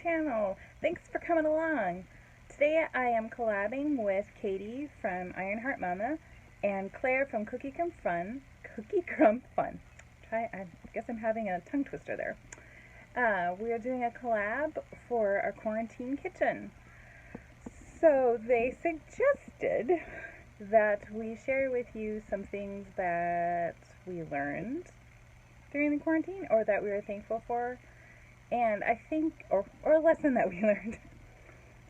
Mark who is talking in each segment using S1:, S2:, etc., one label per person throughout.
S1: channel. Thanks for coming along. Today I am collabing with Katie from Ironheart Mama and Claire from Cookie Crumb Fun. I guess I'm having a tongue twister there. We are doing a collab for our quarantine kitchen. So they suggested that we share with you some things that we learned during the quarantine or that we were thankful for. And I think, or a lesson that we learned.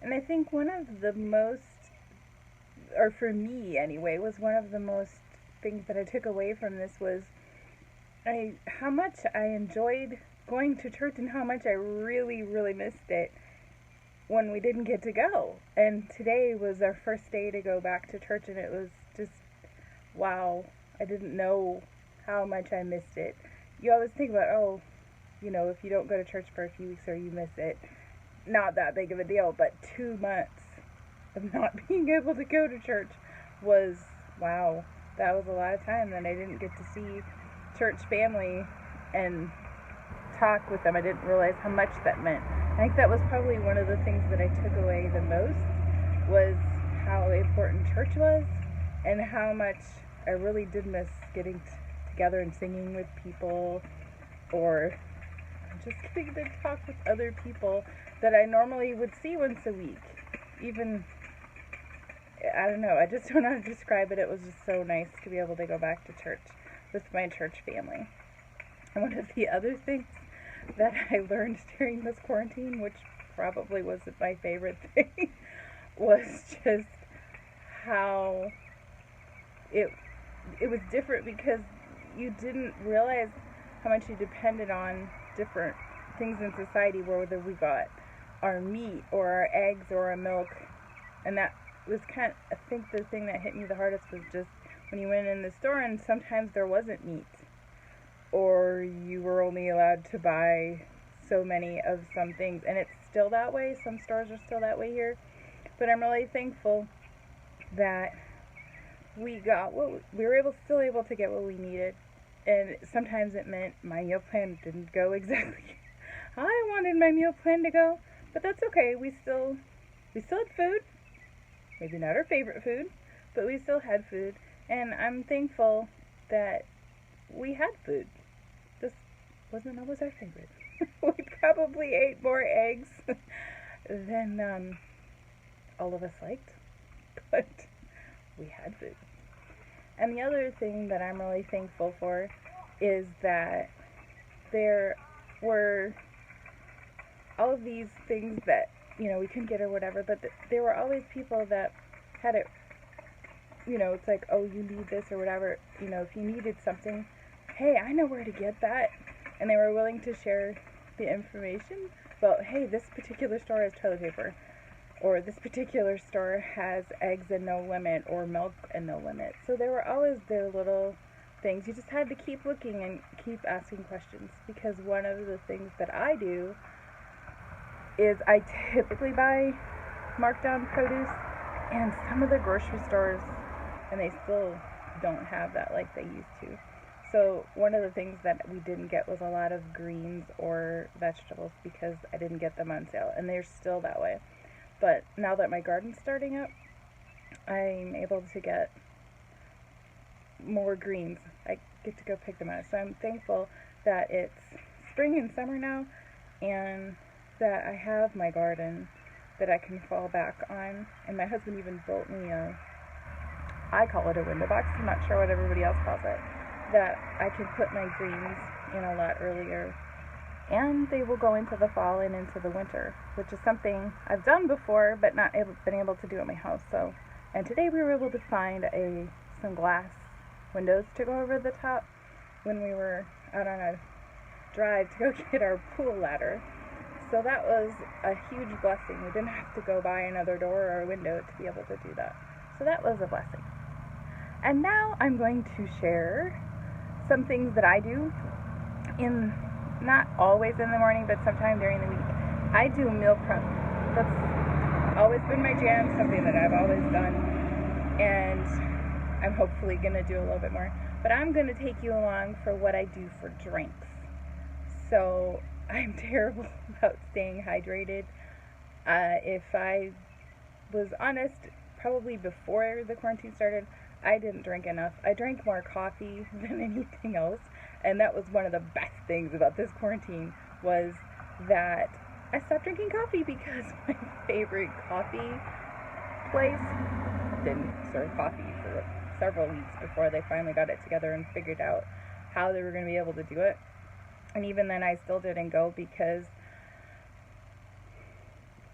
S1: And I think one of the most, or for me anyway, was one of the most things that I took away from this was how much I enjoyed going to church and how much I really, really missed it when we didn't get to go. And today was our first day to go back to church, and it was just, wow, I didn't know how much I missed it. You always think about, oh, you know, if you don't go to church for a few weeks or you miss it, not that big of a deal, but 2 months of not being able to go to church was, wow, that was a lot of time that I didn't get to see church family and talk with them. I didn't realize how much that meant. I think that was probably one of the things that I took away the most, was how important church was and how much I really did miss getting together and singing with people, or just getting to talk with other people that I normally would see once a week. Even, I don't know, I just don't know how to describe it. It was just so nice to be able to go back to church with my church family. And one of the other things that I learned during this quarantine, which probably wasn't my favorite thing, was just how it was different, because you didn't realize how much you depended on different things in society, whether we got our meat or our eggs or our milk. And that was I think the thing that hit me the hardest was just when you went in the store and sometimes there wasn't meat, or you were only allowed to buy so many of some things. And it's still that way. Some stores are still that way here. But I'm really thankful that we were still able to get what we needed. And sometimes it meant my meal plan didn't go exactly how I wanted my meal plan to go, but that's okay. We still had food. Maybe not our favorite food, but we still had food. And I'm thankful that we had food. This wasn't always our favorite. We probably ate more eggs than all of us liked, but we had food. And the other thing that I'm really thankful for is that there were all of these things that, you know, we couldn't get or whatever, but there were always people that had it, you know, it's like, oh, you need this or whatever, you know, if you needed something, hey, I know where to get that. And they were willing to share the information about, hey, this particular store has toilet paper, or this particular store has eggs and no limit, or milk and no limit. So there were always their little things. You just had to keep looking and keep asking questions, because one of the things that I do is I typically buy marked down produce, and some of the grocery stores, and they still don't have that like they used to. So one of the things that we didn't get was a lot of greens or vegetables, because I didn't get them on sale, and they're still that way. But now that my garden's starting up, I'm able to get more greens. I get to go pick them out. So I'm thankful that it's spring and summer now, and that I have my garden that I can fall back on. And my husband even built me I call it a window box, I'm not sure what everybody else calls it, that I can put my greens in a lot earlier. And they will go into the fall and into the winter, which is something I've done before, but not been able to do at my house. So, and today we were able to find some glass windows to go over the top when we were out on a drive to go get our pool ladder. So that was a huge blessing. We didn't have to go buy another door or a window to be able to do that. So that was a blessing. And now I'm going to share some things that I do not always in the morning, but sometime during the week. I do meal prep. That's always been my jam, something that I've always done, and I'm hopefully going to do a little bit more. But I'm going to take you along for what I do for drinks. So I'm terrible about staying hydrated. If I was honest, probably before the quarantine started, I didn't drink enough. I drank more coffee than anything else, and that was one of the best things about this quarantine was that I stopped drinking coffee because my favorite coffee place didn't serve coffee for several weeks before they finally got it together and figured out how they were going to be able to do it. And even then, I still didn't go because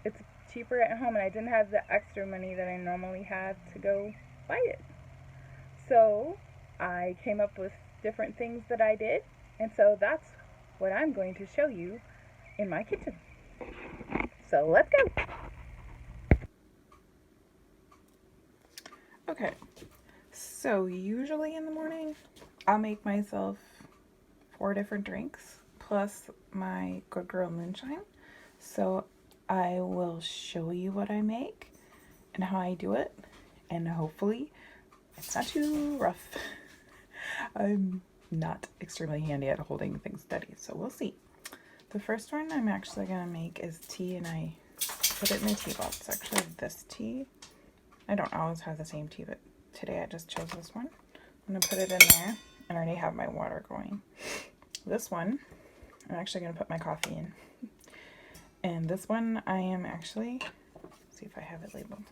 S1: it's cheaper at home and I didn't have the extra money that I normally have to go buy it. So I came up with different things that I did, and so that's what I'm going to show you in my kitchen. So let's go.
S2: Okay, so usually in the morning, I'll make myself 4 different drinks plus my Good Girl Moonshine. So I will show you what I make and how I do it, and hopefully it's not too rough. I'm not extremely handy at holding things steady, so we'll see. The first one I'm actually going to make is tea, and I put it in a teapot. It's actually this tea. I don't always have the same tea, but today I just chose this one. I'm going to put it in there, and I already have my water going. This one, I'm actually going to put my coffee in. And this one I am actually, let's see if I have it labeled.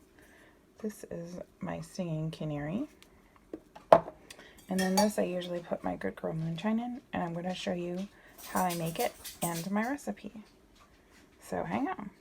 S2: This is my Singing Canary. And then this I usually put my Good Girl Moonshine in, and I'm going to show you how I make it and my recipe. So hang on.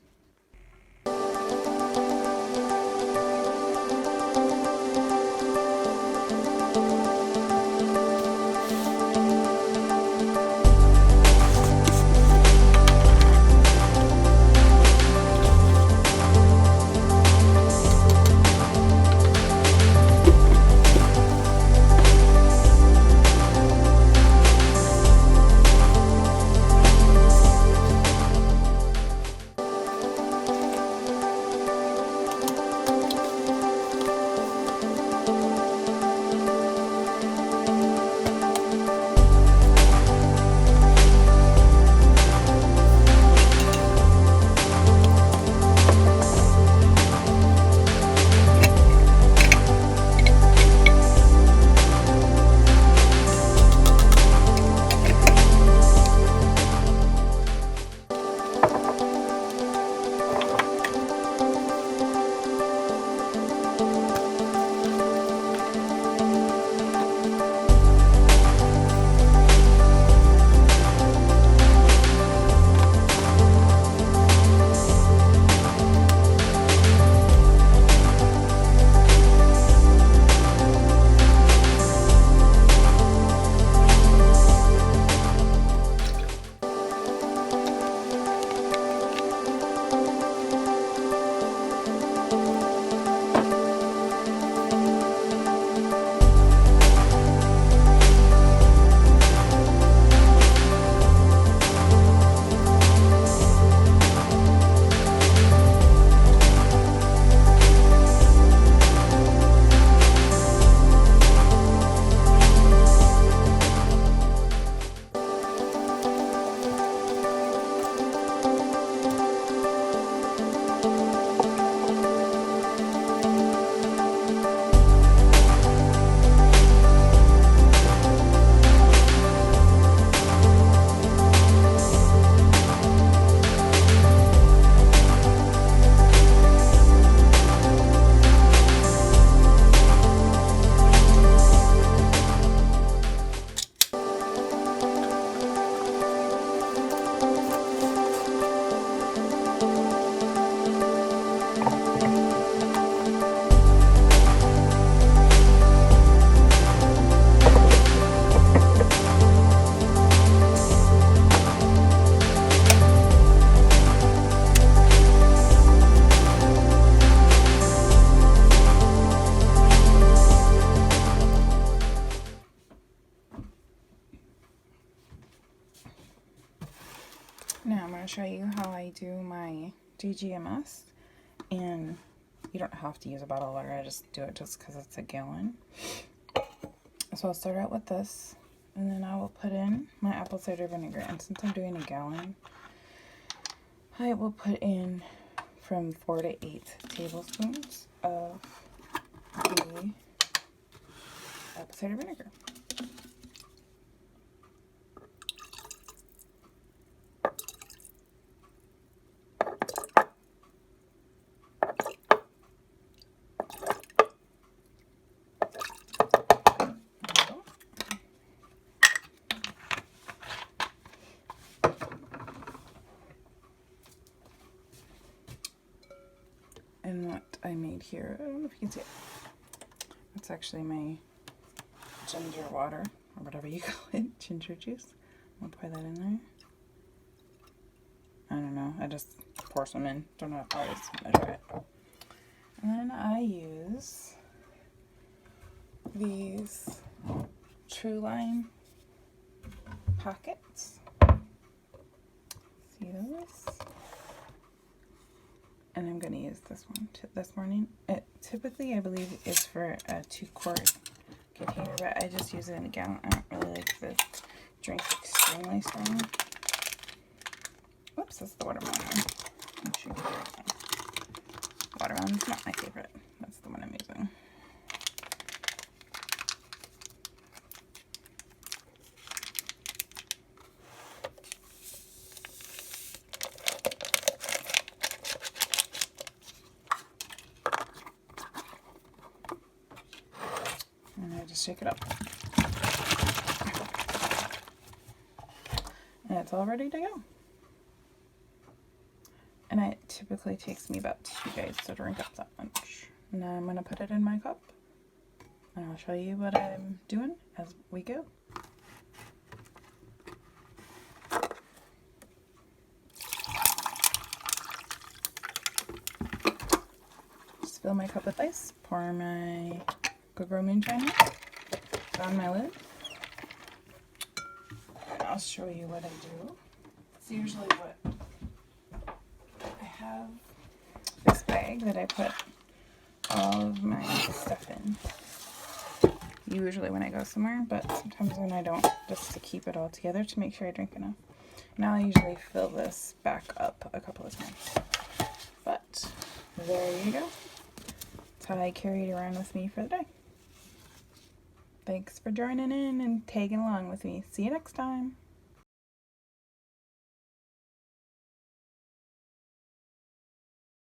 S2: Now I'm going to show you how I do my DGMS, and you don't have to use a bottle of water, I just do it just because it's a gallon. So I'll start out with this, And then I will put in my apple cider vinegar. And since I'm doing a gallon, I will put in from 4 to 8 tablespoons of the apple cider vinegar. And what I made here, I don't know if you can see it. That's actually my ginger water, or whatever you call it, ginger juice. I'll pour that in there. I don't know, I just pour some in. Don't know if I always measure it. And then I use these True Lime packets. See those? And I'm going to use this one this morning. It typically, I believe, is for a 2-quart container, but I just use it in a gallon. I don't really like the drink extremely strong. Whoops, that's the watermelon one. I should get it. Watermelon's not my favorite. That's the one I'm using. And I just shake it up. And it's all ready to go. And it typically takes me about 2 days to drink up that much. Now I'm going to put it in my cup. And I'll show you what I'm doing as we go. Just fill my cup with ice. Pour my Good Girl Moonshine on my lid. And I'll show you what I do. It's usually what I have this bag that I put all of my stuff in. Usually when I go somewhere, but sometimes when I don't, just to keep it all together to make sure I drink enough. Now I usually fill this back up a couple of times. But there you go. That's how I carry it around with me for the day. Thanks for joining in and tagging along with me. See you next time.